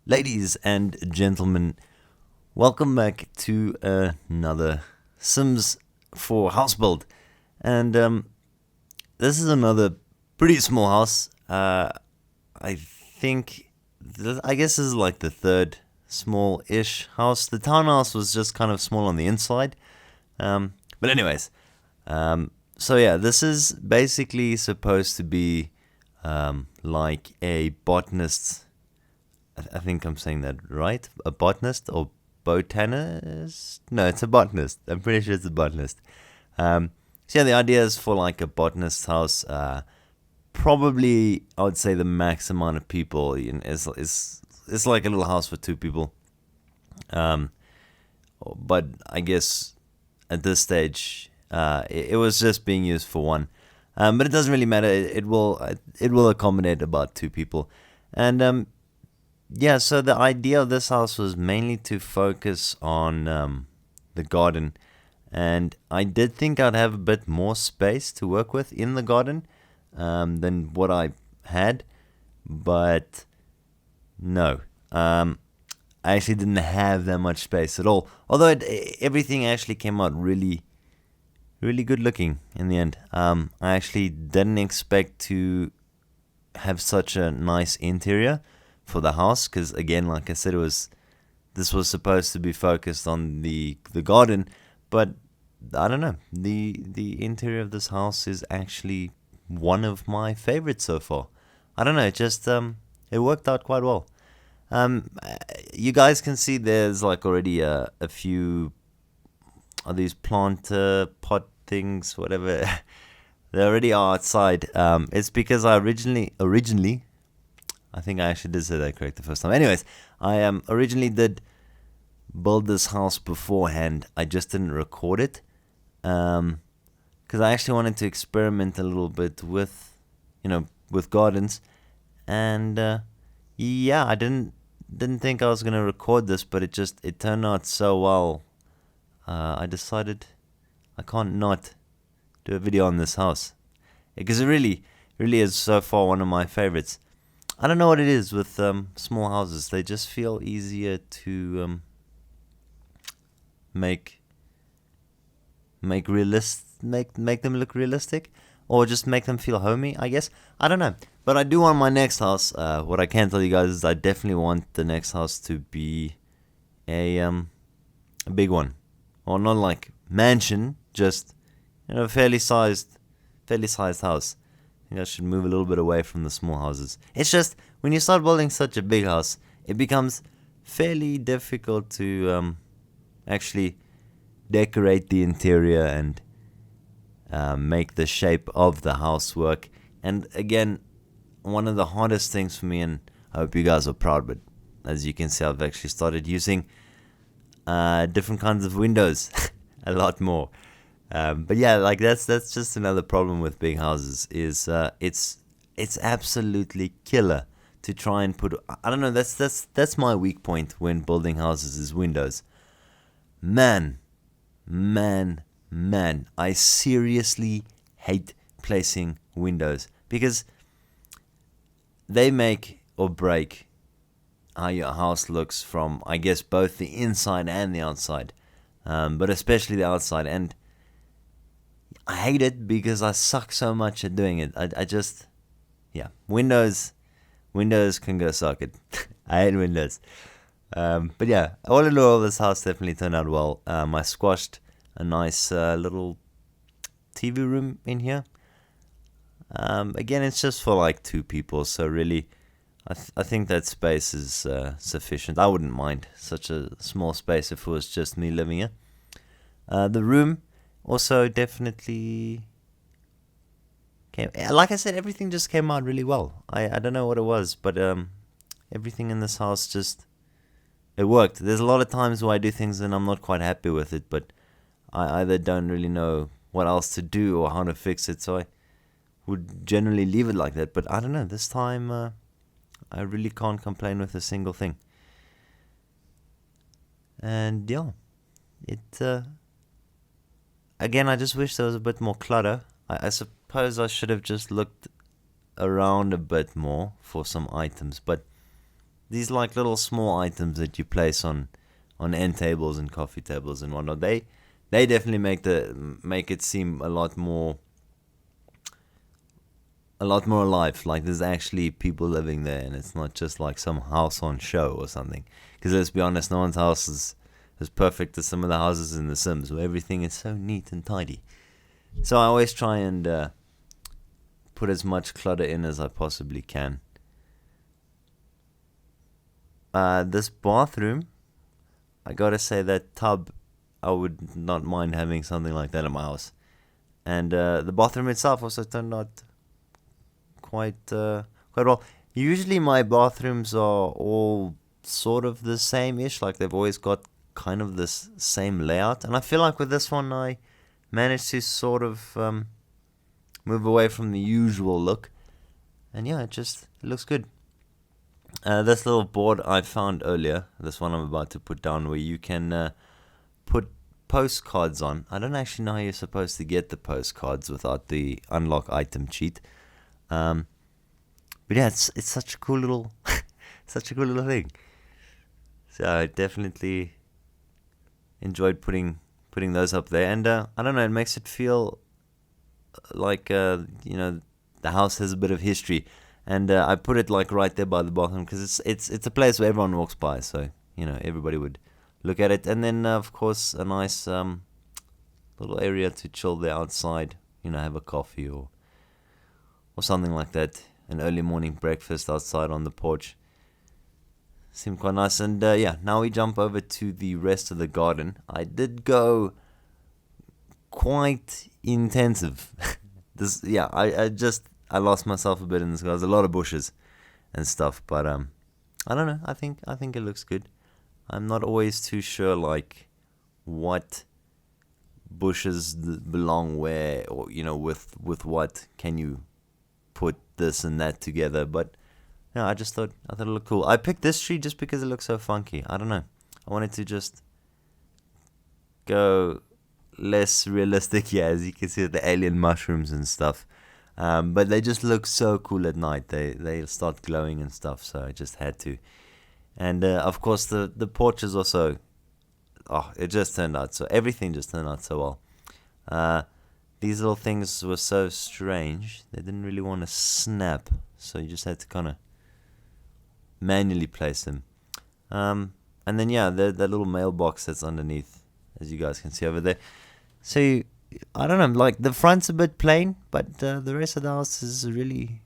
Ladies and gentlemen, welcome back to another Sims 4 house build. And this is another pretty small house. I think, I guess this is like the third small-ish house. The townhouse was just kind of small on the inside. But anyways, so yeah, this is basically supposed to be like a botanist's. I think I'm saying that right. A botanist or botanist? No, it's a botanist. I'm pretty sure it's a botanist. So yeah, the idea is for like a botanist's house. Probably, I would say the max amount of people is like a little house for two people. But I guess at this stage, it was just being used for one. But it doesn't really matter. It will accommodate about two people, and yeah, so the idea of this house was mainly to focus on the garden, and I did think I'd have a bit more space to work with in the garden than what I had, but no, I actually didn't have that much space at all. Although everything actually came out really, really good looking in the end. I actually didn't expect to have such a nice interior for the house, because again, like I said, this was supposed to be focused on the garden, but I don't know, the interior of this house is actually one of my favorites so far. I don't know, it worked out quite well. You guys can see there's like already a few of these plant pot things, whatever. They already are outside. It's because I originally I think I actually did say that correct the first time. Anyways, I originally did build this house beforehand. I just didn't record it because I actually wanted to experiment a little bit with gardens, and yeah, I didn't think I was gonna record this, but it turned out so well. I decided I can't not do a video on this house because it really is so far one of my favorites. I don't know what it is with small houses. They just feel easier to make make them look realistic, or just make them feel homey, I guess. I don't know, but I do want my next house. What I can tell you guys is I definitely want the next house to be a big one, or not like mansion, just fairly sized house. I should move a little bit away from the small houses. It's just when you start building such a big house, it becomes fairly difficult to actually decorate the interior and make the shape of the house work. And again, one of the hardest things for me, and I hope you guys are proud, but as you can see, I've actually started using different kinds of windows a lot more. But yeah, like that's just another problem with big houses is it's absolutely killer to try and put. I don't know. That's my weak point when building houses is windows. Man, man, I seriously hate placing windows because they make or break how your house looks from, I guess, both the inside and the outside, but especially the outside. And I hate it because I suck so much at doing it. I just, yeah, Windows can go suck it. I hate Windows. But yeah, all in all, this house definitely turned out well. I squashed a nice little TV room in here. Again, it's just for like two people, so really, I think that space is sufficient. I wouldn't mind such a small space if it was just me living here. The room also definitely came, like I said, everything just came out really well. I don't know what it was, but everything in this house just, it worked. There's a lot of times where I do things and I'm not quite happy with it, but I either don't really know what else to do or how to fix it, so I would generally leave it like that. But I don't know, this time I really can't complain with a single thing. And yeah, it again, I just wish there was a bit more clutter. I suppose I should have just looked around a bit more for some items, but these like little small items that you place on end tables and coffee tables and whatnot. They definitely make it seem a lot more alive. Like there's actually people living there, and it's not just like some house on show or something. Because let's be honest, no one's house is as perfect as some of the houses in The Sims, where everything is so neat and tidy. So I always try and put as much clutter in as I possibly can. This bathroom, I gotta say, that tub, I would not mind having something like that in my house. And the bathroom itself also turned out quite well. Usually my bathrooms are all sort of the same-ish, like they've always got kind of this same layout. And I feel like with this one, I managed to sort of move away from the usual look. And yeah, it looks good. This little board I found earlier, this one I'm about to put down, where you can put postcards on. I don't actually know how you're supposed to get the postcards without the unlock item cheat. But yeah, it's such a cool little thing. So I definitely enjoyed putting those up there, and I don't know, it makes it feel like the house has a bit of history. And I put it like right there by the bathroom because it's a place where everyone walks by, so everybody would look at it. And then of course a nice little area to chill there outside, have a coffee or something like that. An early morning breakfast outside on the porch seemed quite nice. And yeah, now we jump over to the rest of the garden. I did go quite intensive. I lost myself a bit in this. There's a lot of bushes and stuff, but I don't know. I think it looks good. I'm not always too sure like what bushes belong where, or with what can you put this and that together. But yeah, I thought it looked cool. I picked this tree just because it looks so funky. I don't know. I wanted to just go less realistic here, as you can see the alien mushrooms and stuff. But they just look so cool at night. They start glowing and stuff, so I just had to. And of course the porch is also, it just turned out so, everything just turned out so well. These little things were so strange, they didn't really want to snap, so you just had to kind of manually place them. And then yeah, that little mailbox that's underneath, as you guys can see over there. So I don't know, like the front's a bit plain, but the rest of the house is really,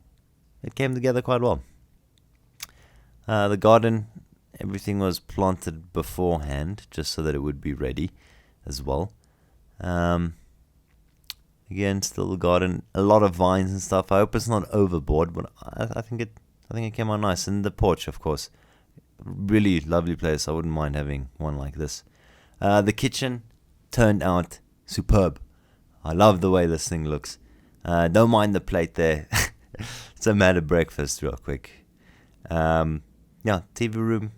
it came together quite well. The garden, everything was planted beforehand, just so that it would be ready as well. Again, still the garden, a lot of vines and stuff. I hope it's not overboard, but I think it came out nice. And the porch, of course, really lovely place. I wouldn't mind having one like this. The kitchen turned out superb. I love the way this thing looks. Don't mind the plate there. So I'm at a breakfast real quick. Yeah, TV room,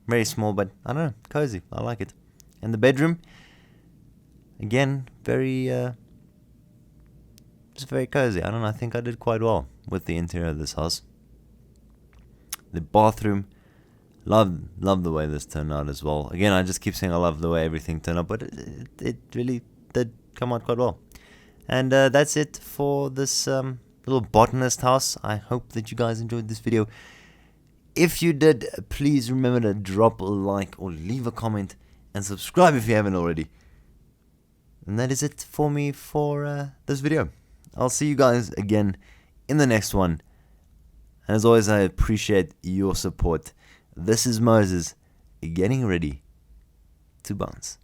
very small, but I don't know, cozy. I like it. And the bedroom, again, just very cozy. I don't know, I think I did quite well with the interior of this house. The bathroom, love the way this turned out as well. Again, I just keep saying I love the way everything turned out, but it really did come out quite well. And that's it for this little botanist house. I hope that you guys enjoyed this video. If you did, please remember to drop a like or leave a comment and subscribe if you haven't already. And that is it for me for this video. I'll see you guys again in the next one. And as always, I appreciate your support. This is Moses getting ready to bounce.